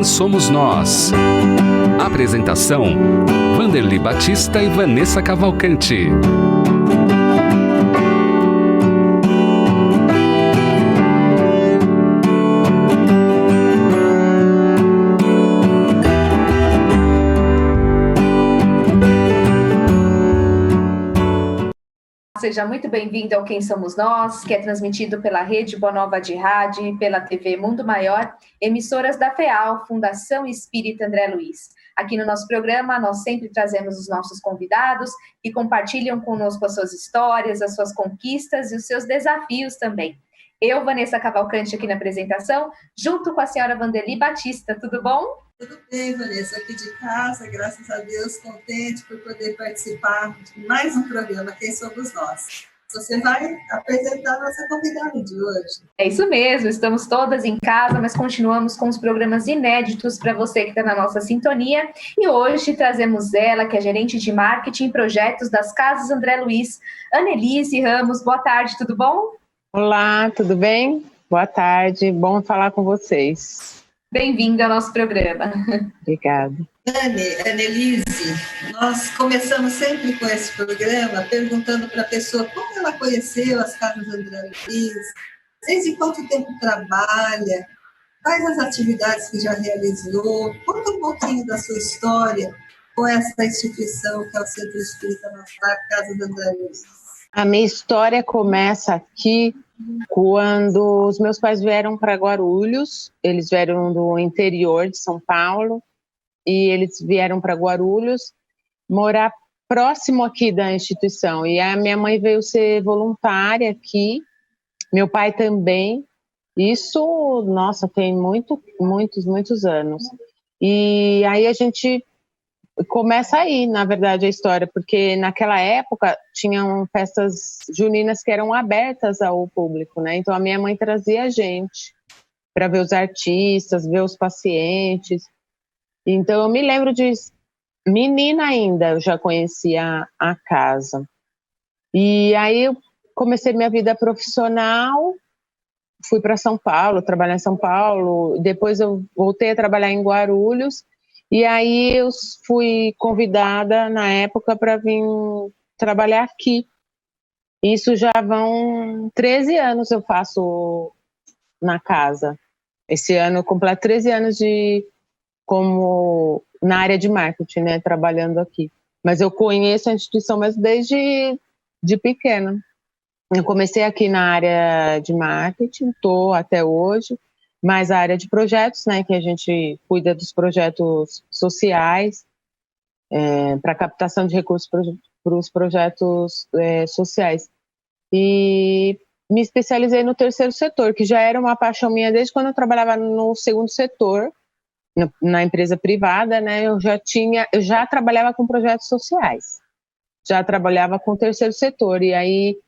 Quem Somos Nós? Apresentação: Wanderly Batista e Vanessa Cavalcante. Seja muito bem-vindo ao Quem Somos Nós, que é transmitido pela Rede Boa Nova de Rádio e pela TV Mundo Maior, emissoras da FEAL, Fundação Espírita André Luiz. Aqui no nosso programa, nós sempre trazemos os nossos convidados que compartilham conosco as suas histórias, as suas conquistas e os seus desafios também. Eu, Vanessa Cavalcante, aqui na apresentação, junto com a senhora Wanderly Batista. Tudo bom? Tudo bem, Vanessa, aqui de casa, graças a Deus, contente por poder participar de mais um programa, Quem Somos Nós. Você vai apresentar a nossa convidada de hoje. É isso mesmo, estamos todas em casa, mas continuamos com os programas inéditos para você que está na nossa sintonia. E hoje trazemos ela, que é gerente de marketing e projetos das Casas André Luiz, Annelise Ramos. Boa tarde, tudo bom? Olá, tudo bem? Boa tarde, bom falar com vocês. Bem-vinda ao nosso programa. Obrigada. Annelise, nós começamos sempre com esse programa perguntando para a pessoa como ela conheceu as Casas André Luiz, desde quanto tempo trabalha, quais as atividades que já realizou, conta um pouquinho da sua história com essa instituição que é o Centro Espírita Casas André Luiz. A minha história começa aqui quando os meus pais vieram para Guarulhos. Eles vieram do interior de São Paulo e eles vieram para Guarulhos morar próximo aqui da instituição. E a minha mãe veio ser voluntária aqui, meu pai também. Isso, nossa, tem muitos anos. E aí a gente começa aí, na verdade, a história, porque naquela época tinham festas juninas que eram abertas ao público, né? Então a minha mãe trazia a gente para ver os artistas, ver os pacientes. Então eu me lembro de menina ainda, eu já conhecia a casa. E aí eu comecei minha vida profissional, fui para São Paulo, trabalhar em São Paulo, depois eu voltei a trabalhar em Guarulhos. E aí eu fui convidada na época para vir trabalhar aqui. Isso já vão 13 anos eu faço na casa. Esse ano eu completo 13 anos como na área de marketing, né, trabalhando aqui. Mas eu conheço a instituição mas desde de pequena. Eu comecei aqui na área de marketing, estou até hoje. Mais a área de projetos, né, que a gente cuida dos projetos sociais, para captação de recursos para os projetos sociais. E me especializei no terceiro setor, que já era uma paixão minha desde quando eu trabalhava no segundo setor, na empresa privada, né, eu já trabalhava com projetos sociais, já trabalhava com o terceiro setor, e aí,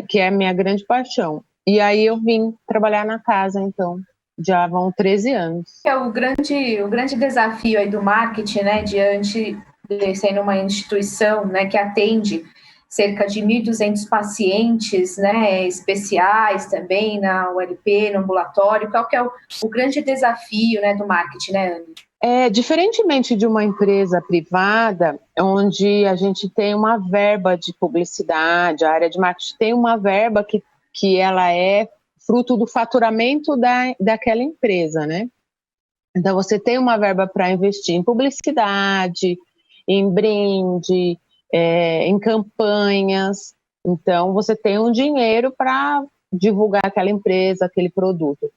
que é a minha grande paixão. E aí eu vim trabalhar na casa, então, já vão 13 anos. É o grande desafio aí do marketing, né, diante de sendo uma instituição, né, que atende cerca de 1.200 pacientes, né, especiais também na ULP, no ambulatório. Qual que é o grande desafio, né, do marketing, né, Anne? Diferentemente de uma empresa privada, onde a gente tem uma verba de publicidade, a área de marketing tem uma verba que ela é fruto do faturamento daquela empresa, né? Então, você tem uma verba para investir em publicidade, em brinde, em campanhas. Então, você tem um dinheiro para divulgar aquela empresa, aquele produto.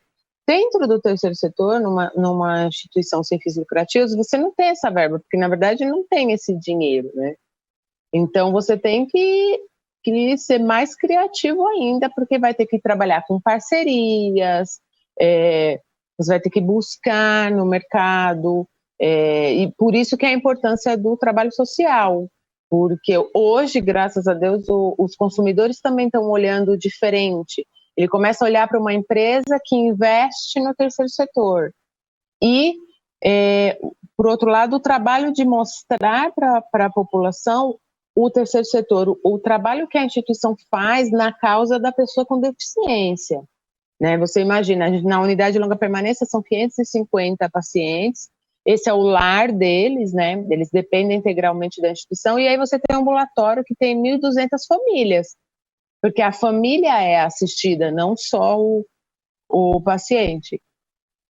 Dentro do terceiro setor, numa instituição sem fins lucrativos, você não tem essa verba, porque, na verdade, não tem esse dinheiro, né? Então, você tem que ser mais criativo ainda, porque vai ter que trabalhar com parcerias, você vai ter que buscar no mercado, e por isso que é a importância do trabalho social, porque hoje, graças a Deus, os consumidores também estão olhando diferente. Ele começa a olhar para uma empresa que investe no terceiro setor. E, por outro lado, o trabalho de mostrar para a população o terceiro setor, o trabalho que a instituição faz na causa da pessoa com deficiência. né? Você imagina, na unidade de longa permanência são 550 pacientes, esse é o lar deles, né? Eles dependem integralmente da instituição, e aí você tem um ambulatório que tem 1.200 famílias, porque a família é assistida, não só o paciente.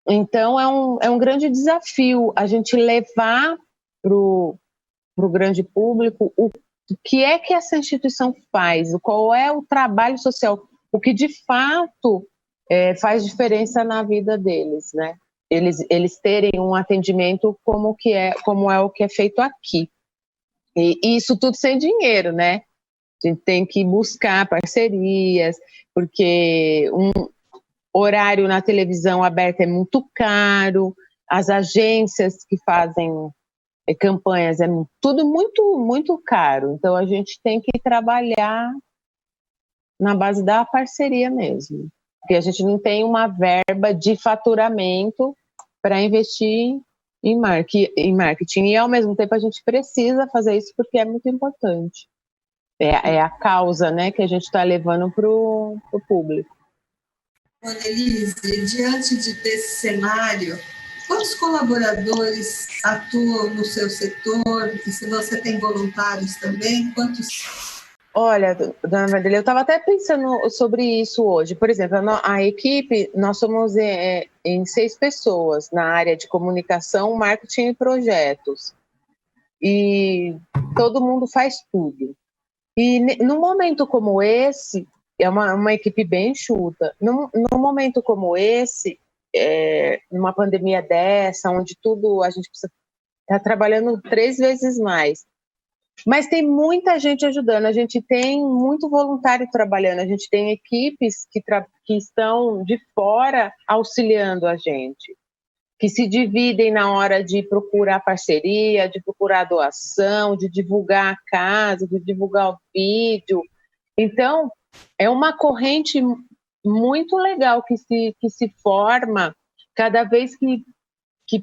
Então, é um grande desafio a gente levar para o grande público o que é que essa instituição faz, qual é o trabalho social, o que de fato faz diferença na vida deles, né? Eles terem um atendimento como é o que é feito aqui. E isso tudo sem dinheiro, né? A gente tem que buscar parcerias, porque um horário na televisão aberta é muito caro, as agências que fazem campanhas, é tudo muito, muito caro. Então, a gente tem que trabalhar na base da parceria mesmo. Porque a gente não tem uma verba de faturamento para investir em marketing. E, ao mesmo tempo, a gente precisa fazer isso porque é muito importante. É a causa, né, que a gente está levando para o público. Annelise, diante desse cenário, quantos colaboradores atuam no seu setor? E se você tem voluntários também, quantos? Olha, dona Vanderlei, eu estava até pensando sobre isso hoje. Por exemplo, a equipe, nós somos em 6 pessoas na área de comunicação, marketing e projetos. E todo mundo faz tudo. E num momento como esse, é uma equipe bem enxuta. Num momento como esse, numa pandemia dessa, onde tudo a gente precisa estar trabalhando 3 vezes mais. Mas tem muita gente ajudando, a gente tem muito voluntário trabalhando, a gente tem equipes que estão de fora auxiliando a gente, que se dividem na hora de procurar parceria, de procurar doação, de divulgar a casa, de divulgar o vídeo. Então, é uma corrente muito legal que se forma cada vez que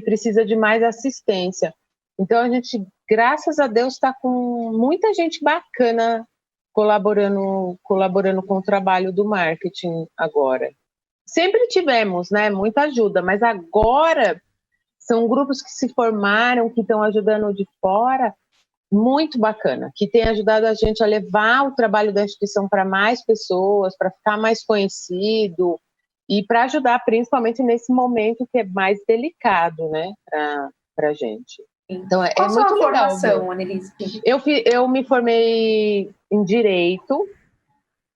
precisa de mais assistência. Então, a gente, graças a Deus, está com muita gente bacana colaborando com o trabalho do marketing agora. Sempre tivemos, né, muita ajuda, mas agora são grupos que se formaram, que estão ajudando de fora, muito bacana, que tem ajudado a gente a levar o trabalho da instituição para mais pessoas, para ficar mais conhecido e para ajudar principalmente nesse momento que é mais delicado, né, para a gente. Então, Qual muito sua legal. Formação, Annelise? Eu me formei em Direito,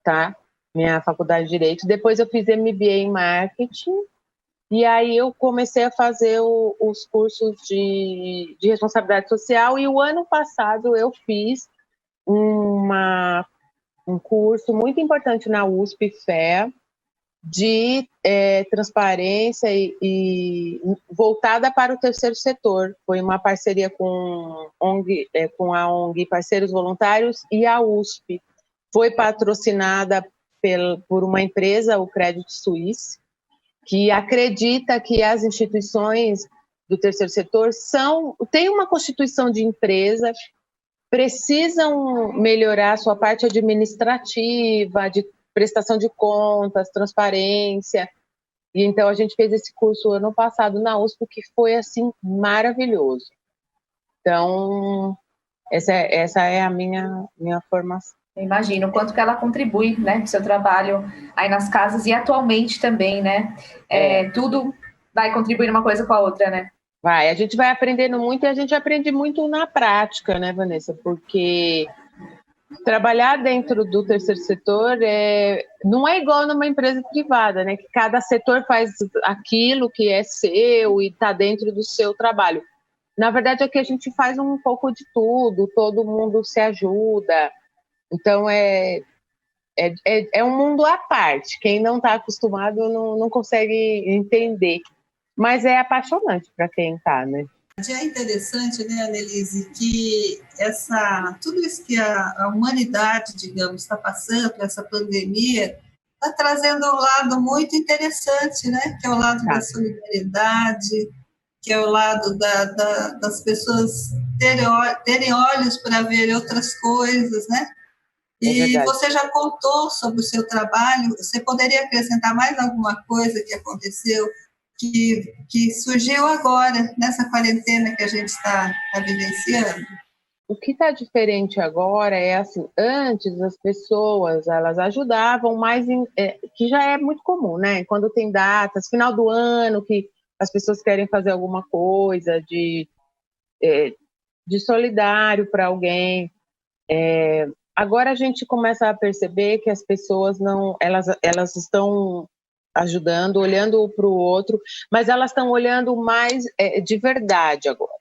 tá? Minha faculdade de Direito. Depois eu fiz MBA em Marketing. E aí eu comecei a fazer os cursos de responsabilidade social. E o ano passado eu fiz um curso muito importante na USP, FEA, de transparência e voltada para o terceiro setor. Foi uma parceria com a ONG Parceiros Voluntários e a USP. Foi patrocinada por uma empresa, o Credit Suisse, que acredita que as instituições do terceiro setor têm uma constituição de empresa, precisam melhorar a sua parte administrativa, de prestação de contas, transparência. E então a gente fez esse curso ano passado na USP, que foi assim maravilhoso. Então essa é a minha formação. Eu imagino o quanto que ela contribui, né, para o seu trabalho aí nas casas e atualmente também, né? Tudo vai contribuir uma coisa com a outra, né? A gente vai aprendendo muito e a gente aprende muito na prática, né, Vanessa? Porque trabalhar dentro do terceiro setor não é igual numa empresa privada, né? Que cada setor faz aquilo que é seu e está dentro do seu trabalho. Na verdade, aqui a gente faz um pouco de tudo, todo mundo se ajuda. Então, é um mundo à parte. Quem não está acostumado não consegue entender. Mas é apaixonante para quem está, né? É interessante, né, Annelise, que tudo isso que a humanidade, digamos, está passando, essa pandemia, está trazendo um lado muito interessante, né? Que é o lado da solidariedade, que é o lado das pessoas terem olhos para ver outras coisas, né? E você já contou sobre o seu trabalho, você poderia acrescentar mais alguma coisa que aconteceu, que surgiu agora, nessa quarentena que a gente está vivenciando? O que está diferente agora é assim, antes as pessoas, elas ajudavam mais, que já é muito comum, né? Quando tem datas, final do ano, que as pessoas querem fazer alguma coisa de solidário para alguém. Agora a gente começa a perceber que as pessoas não, elas estão ajudando, olhando para o outro, mas elas estão olhando mais de verdade agora.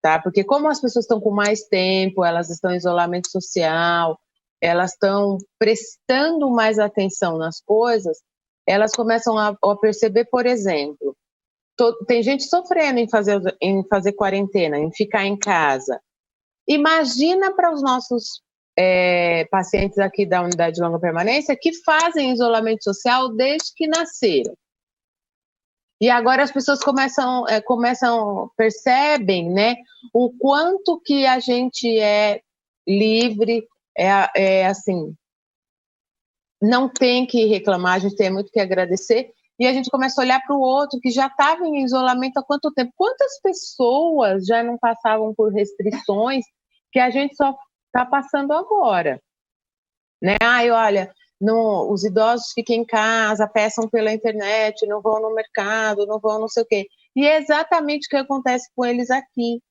Tá? Porque como as pessoas estão com mais tempo, elas estão em isolamento social, elas estão prestando mais atenção nas coisas, elas começam a perceber, por exemplo, tem gente sofrendo em fazer quarentena, em ficar em casa. Imagina para os nossos pacientes aqui da unidade de longa permanência que fazem isolamento social desde que nasceram. E agora as pessoas percebem, né, o quanto que a gente é livre, assim, não tem que reclamar, a gente tem muito que agradecer, e a gente começa a olhar para o outro que já estava em isolamento há quanto tempo? Quantas pessoas já não passavam por restrições que a gente só está passando agora? Né? Olha, os idosos fiquem em casa, peçam pela internet, não vão no mercado, não vão não sei o quê. E é exatamente o que acontece com eles aqui,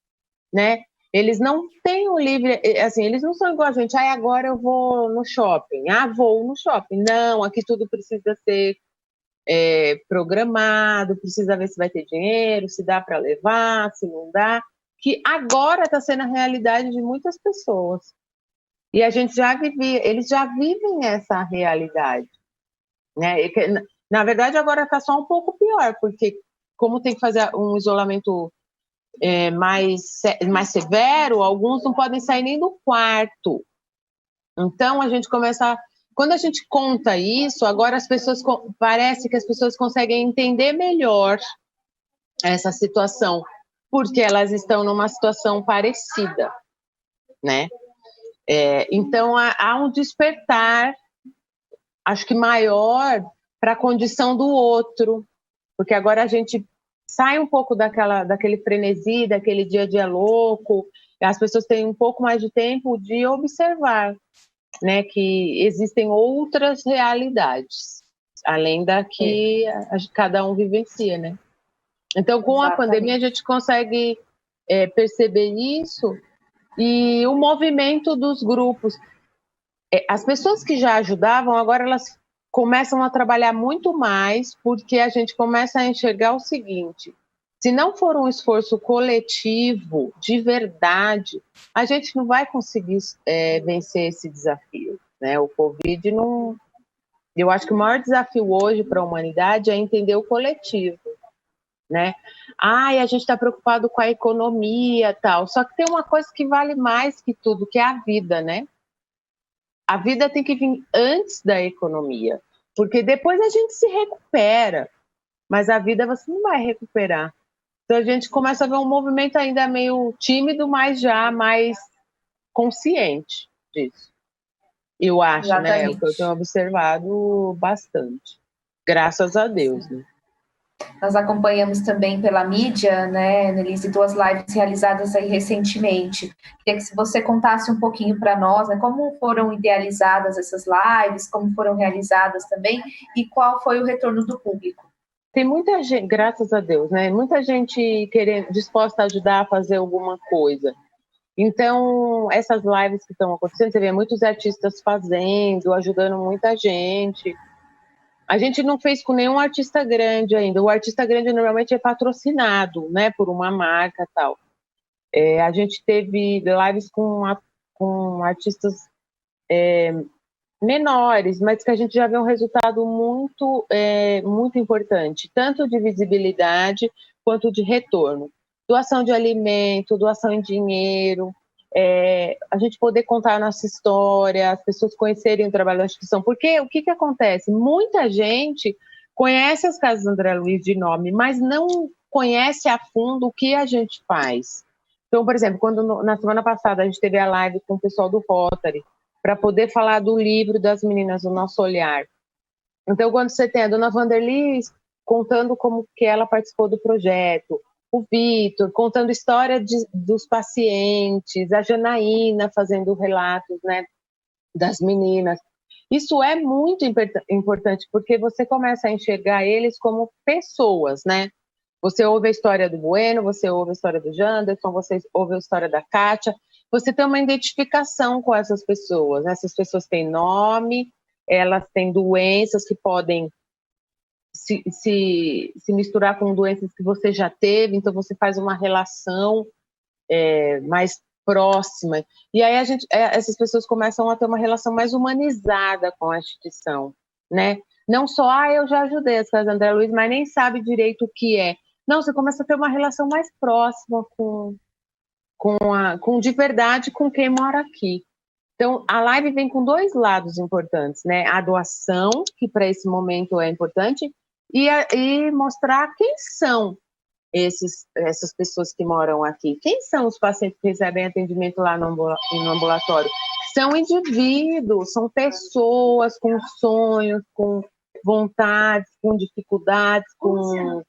né? Eles não têm o livre, assim, eles não são igual a gente, agora eu vou no shopping, vou no shopping. Não, aqui tudo precisa ser programado, precisa ver se vai ter dinheiro, se dá para levar, se não dá, que agora está sendo a realidade de muitas pessoas. E a gente eles já vivem essa realidade, né? Na verdade, agora está só um pouco pior, porque como tem que fazer um isolamento mais severo, alguns não podem sair nem do quarto. Então, a gente começa... Quando a gente conta isso, agora parece que as pessoas conseguem entender melhor essa situação, porque elas estão numa situação parecida, né? Então, há um despertar, acho que maior, para a condição do outro, porque agora a gente sai um pouco daquele frenesi, daquele dia a dia louco, as pessoas têm um pouco mais de tempo de observar, né, que existem outras realidades, além da que cada um vivencia, né? Então, com a pandemia, a gente consegue perceber isso. E o movimento dos grupos. As pessoas que já ajudavam, agora elas começam a trabalhar muito mais, porque a gente começa a enxergar o seguinte: se não for um esforço coletivo, de verdade, a gente não vai conseguir vencer esse desafio, né? O Covid não... Eu acho que o maior desafio hoje para a humanidade é entender o coletivo, né? A gente está preocupado com a economia e tal, só que tem uma coisa que vale mais que tudo, que é a vida, né? A vida tem que vir antes da economia, porque depois a gente se recupera, mas a vida você não vai recuperar. Então a gente começa a ver um movimento ainda meio tímido, mas já mais consciente disso. Eu acho, exatamente, né? É o que eu tenho observado bastante. Graças a Deus, né? Nós acompanhamos também pela mídia, né, Nelise, 2 lives realizadas aí recentemente. Queria que você contasse um pouquinho para nós, né, como foram idealizadas essas lives, como foram realizadas também, e qual foi o retorno do público. Tem muita gente, graças a Deus, né, muita gente disposta a ajudar a fazer alguma coisa. Então, essas lives que estão acontecendo, você vê muitos artistas fazendo, ajudando muita gente. A gente não fez com nenhum artista grande ainda. O artista grande normalmente é patrocinado, né, por uma marca e tal. A gente teve lives com artistas menores, mas que a gente já vê um resultado muito, muito importante, tanto de visibilidade quanto de retorno. Doação de alimento, doação em dinheiro, a gente poder contar a nossa história, as pessoas conhecerem o trabalho da instituição. Porque o que acontece? Muita gente conhece as Casas André Luiz de nome, mas não conhece a fundo o que a gente faz. Então, por exemplo, quando na semana passada a gente teve a live com o pessoal do Rotary, para poder falar do livro das meninas, do nosso olhar. Então, quando você tem a dona Vanderly contando como que ela participou do projeto, o Vitor contando história dos pacientes, a Janaína fazendo relatos, né, das meninas. Isso é muito importante, porque você começa a enxergar eles como pessoas, né? Você ouve a história do Bueno, você ouve a história do Janderson, você ouve a história da Kátia, você tem uma identificação com essas pessoas. Essas pessoas têm nome, elas têm doenças que podem se misturar com doenças que você já teve, então você faz uma relação mais próxima. E aí essas pessoas começam a ter uma relação mais humanizada com a instituição, né? Não só, eu já ajudei as casas André Luiz, mas nem sabe direito o que é. Não, você começa a ter uma relação mais próxima com de verdade com quem mora aqui. Então, a live vem com 2 lados importantes, né? A doação, que para esse momento é importante, e mostrar quem são essas pessoas que moram aqui. Quem são os pacientes que recebem atendimento lá no ambulatório? São indivíduos, são pessoas com sonhos, com vontades, com dificuldades, com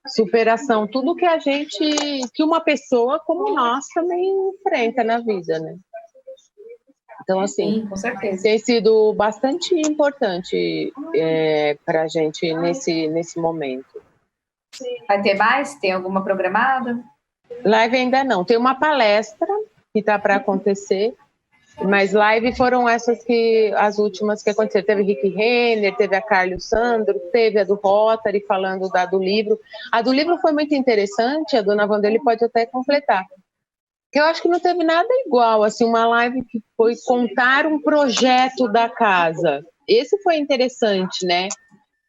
superação, tudo que uma pessoa como nós também enfrenta na vida, né? Então, assim, sim, com certeza, tem sido bastante importante para a gente nesse momento. Vai ter mais? Tem alguma programada? Live ainda não. Tem uma palestra que está para acontecer, mas live foram as últimas que aconteceram. Teve Rick Renner, teve a Carlos Sandro, teve a do Rotary falando do livro. A do livro foi muito interessante, a dona Vanderly pode até completar. Eu acho que não teve nada igual, assim, uma live que foi contar um projeto da casa. Esse foi interessante, né?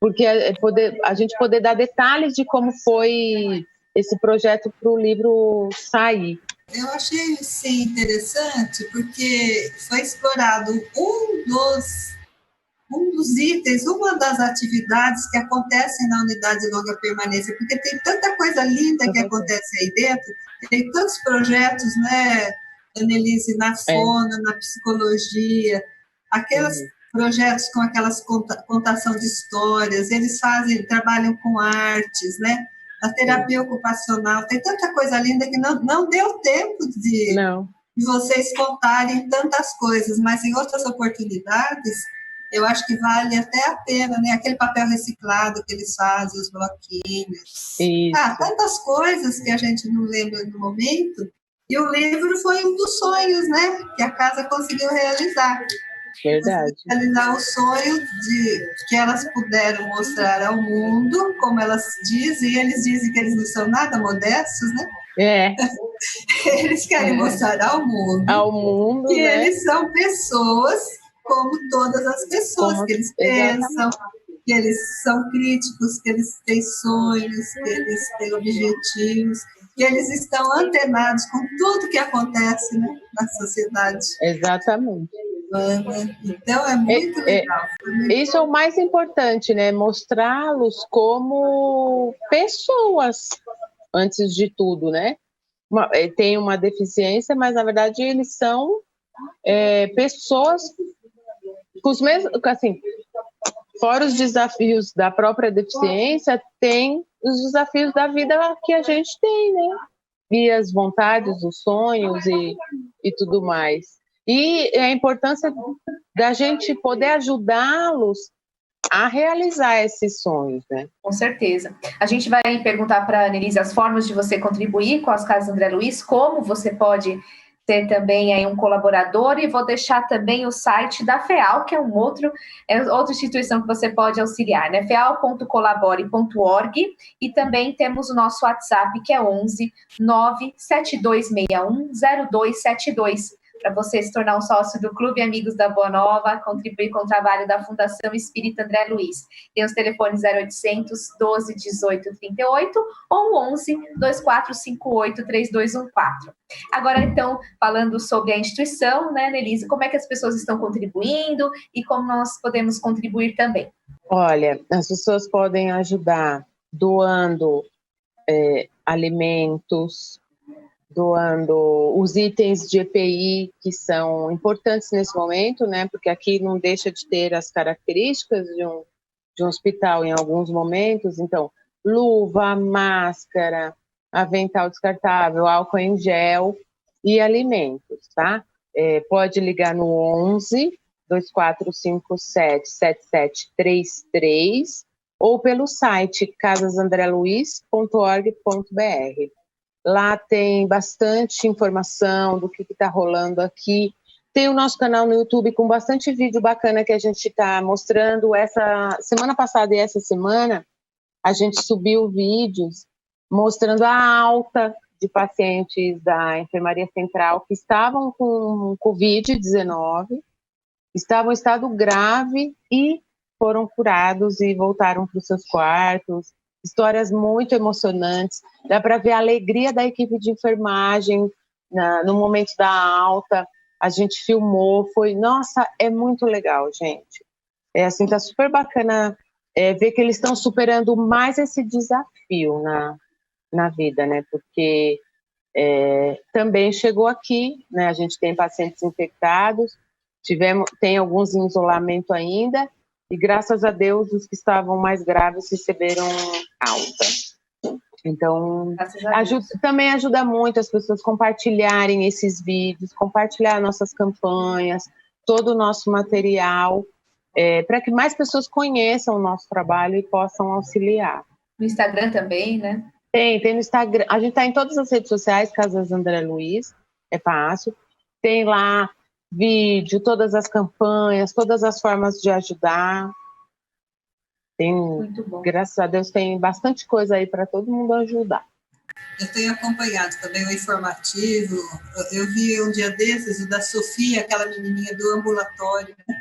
Porque a gente poder dar detalhes de como foi esse projeto para o livro sair. Eu achei, sim, interessante, porque foi explorado um dos itens, uma das atividades que acontecem na unidade de longa permanência, porque tem tanta coisa linda que acontece aí dentro, tem tantos projetos, né, Annelise, na fono, na psicologia, aqueles projetos com aquelas contação de histórias, eles trabalham com artes, né, a terapia ocupacional, tem tanta coisa linda que não deu tempo de vocês contarem tantas coisas, mas em outras oportunidades, eu acho que vale até a pena, né? Aquele papel reciclado que eles fazem, os bloquinhos. Tantas coisas que a gente não lembra no momento. E o livro foi um dos sonhos, né? Que a casa conseguiu realizar. Verdade. Realizar o sonho que elas puderam mostrar ao mundo, como elas dizem, e eles dizem que eles não são nada modestos, né? Eles querem mostrar ao mundo que né? eles são pessoas como todas as pessoas, que eles pensam, que eles são críticos, que eles têm sonhos, que eles têm objetivos, que eles estão antenados com tudo que acontece, né, na sociedade. Exatamente. Então, é muito legal. Isso é o mais importante, né? Mostrá-los como pessoas, antes de tudo, né? Tem uma deficiência, mas, na verdade, eles são pessoas com os mesmos, assim, fora os desafios da própria deficiência, tem os desafios da vida que a gente tem, né? E as vontades, os sonhos e tudo mais. E a importância da gente poder ajudá-los a realizar esses sonhos, né? Com certeza. A gente vai perguntar para a Annelise as formas de você contribuir com as Casas André Luiz, como você pode ser também aí um colaborador, e vou deixar também o site da FEAL, que é outra instituição que você pode auxiliar, né? feal.colabore.org, e também temos o nosso WhatsApp, que é 11 97261 0272, para você se tornar um sócio do Clube Amigos da Boa Nova, contribuir com o trabalho da Fundação Espírita André Luiz. Tem os telefones 0800 12 18 38 ou 11 2458 3214. Agora, então, falando sobre a instituição, né, Annelise, como é que as pessoas estão contribuindo e como nós podemos contribuir também? Olha, as pessoas podem ajudar doando alimentos, doando os itens de EPI que são importantes nesse momento, né? Porque aqui não deixa de ter as características de um hospital em alguns momentos. Então, luva, máscara, avental descartável, álcool em gel e alimentos, tá? Pode ligar no 11 2457 7733 ou pelo site casasandreluiz.org.br. Lá tem bastante informação do que está rolando aqui. Tem o nosso canal no YouTube com bastante vídeo bacana que a gente está mostrando. Essa semana passada e essa semana, a gente subiu vídeos mostrando a alta de pacientes da Enfermaria Central que estavam com Covid-19, estavam em estado grave e foram curados e voltaram para os seus quartos. Histórias muito emocionantes. Dá para ver a alegria da equipe de enfermagem no momento da alta. A gente filmou, nossa, é muito legal, gente. Assim, tá super bacana ver que eles estão superando mais esse desafio na vida, né? Porque também chegou aqui, né? A gente tem pacientes infectados, tem alguns em isolamento ainda, e graças a Deus os que estavam mais graves receberam alta. Então, também ajuda muito as pessoas compartilharem esses vídeos, compartilhar nossas campanhas, todo o nosso material, para que mais pessoas conheçam o nosso trabalho e possam auxiliar. No Instagram também, né? Tem no Instagram. A gente está em todas as redes sociais, Casas André Luiz, é fácil. Tem lá vídeo, todas as campanhas, todas as formas de ajudar. Muito bom. Graças a Deus, tem bastante coisa aí para todo mundo ajudar. Eu tenho acompanhado também o informativo. Eu vi um dia desses o da Sofia, aquela menininha do ambulatório, né?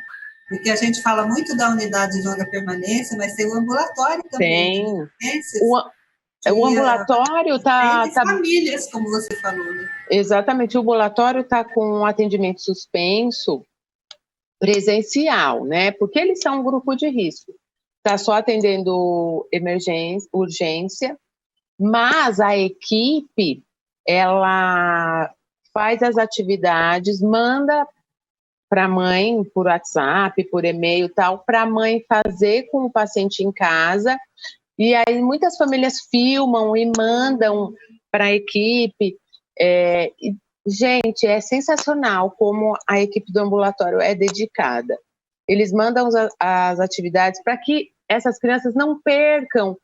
Porque a gente fala muito da unidade de longa permanência, mas tem o ambulatório também. O ambulatório está... famílias, como você falou, né? Exatamente, o ambulatório está com um atendimento suspenso presencial, né? Porque eles são um grupo de risco. Está só atendendo urgência, mas a equipe, ela faz as atividades, manda para a mãe por WhatsApp, por e-mail e tal, para a mãe fazer com o paciente em casa. E aí muitas famílias filmam e mandam para a equipe. Gente, é sensacional como a equipe do ambulatório é dedicada. Eles mandam as atividades para que essas crianças não percam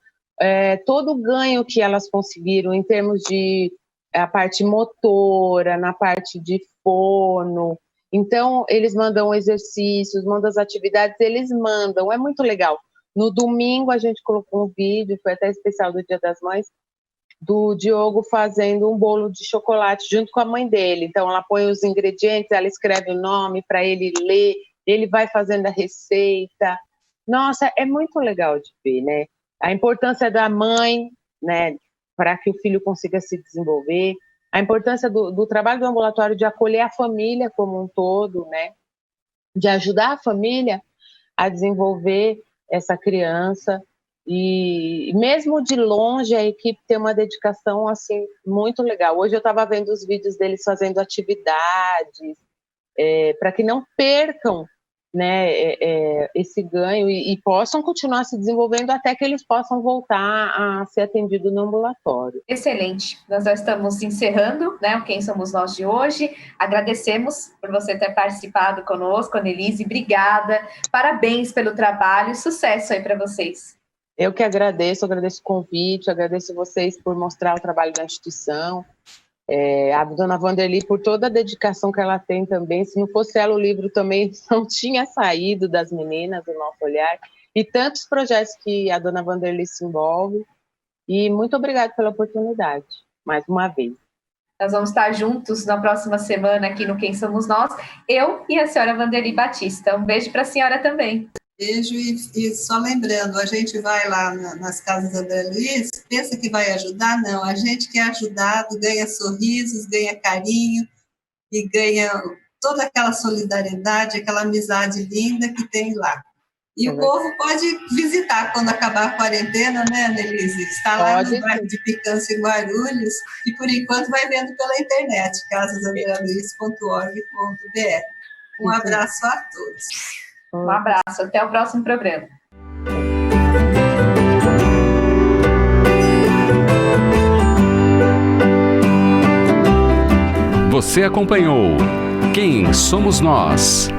todo o ganho que elas conseguiram em termos de a parte motora, na parte de fono. Então, eles mandam exercícios, mandam as atividades, eles mandam. É muito legal. No domingo, a gente colocou um vídeo, foi até especial do Dia das Mães, do Diogo fazendo um bolo de chocolate junto com a mãe dele. Então, ela põe os ingredientes, ela escreve o nome para ele ler, ele vai fazendo a receita. Nossa, é muito legal de ver, né? A importância da mãe, né, para que o filho consiga se desenvolver, a importância do trabalho do ambulatório de acolher a família como um todo, né, de ajudar a família a desenvolver essa criança. E mesmo de longe, a equipe tem uma dedicação assim muito legal. Hoje eu estava vendo os vídeos deles fazendo atividades, para que não percam, né, esse ganho e possam continuar se desenvolvendo até que eles possam voltar a ser atendidos no ambulatório. Excelente. Nós já estamos encerrando, né, o Quem Somos Nós de hoje. Agradecemos por você ter participado conosco, Annelise. Obrigada. Parabéns pelo trabalho e sucesso aí para vocês. Eu que agradeço o convite, agradeço vocês por mostrar o trabalho da instituição. A dona Vanderly, por toda a dedicação que ela tem também. Se não fosse ela, o livro também não tinha saído das meninas, do nosso olhar. E tantos projetos que a dona Vanderly se envolve. E muito obrigada pela oportunidade, mais uma vez. Nós vamos estar juntos na próxima semana aqui no Quem Somos Nós, eu e a senhora Vanderly Batista. Um beijo para a senhora também. Beijo, e só lembrando, a gente vai lá nas Casas André Luiz, pensa que vai ajudar? Não, a gente que é ajudado ganha sorrisos, ganha carinho e ganha toda aquela solidariedade, aquela amizade linda que tem lá. E o povo pode visitar quando acabar a quarentena, né, Annelise? Está lá no bairro de Picância, em Guarulhos, e por enquanto vai vendo pela internet, casasandrealuiz.org.br. Um abraço a todos. Um abraço, até o próximo programa. Você acompanhou Quem Somos Nós?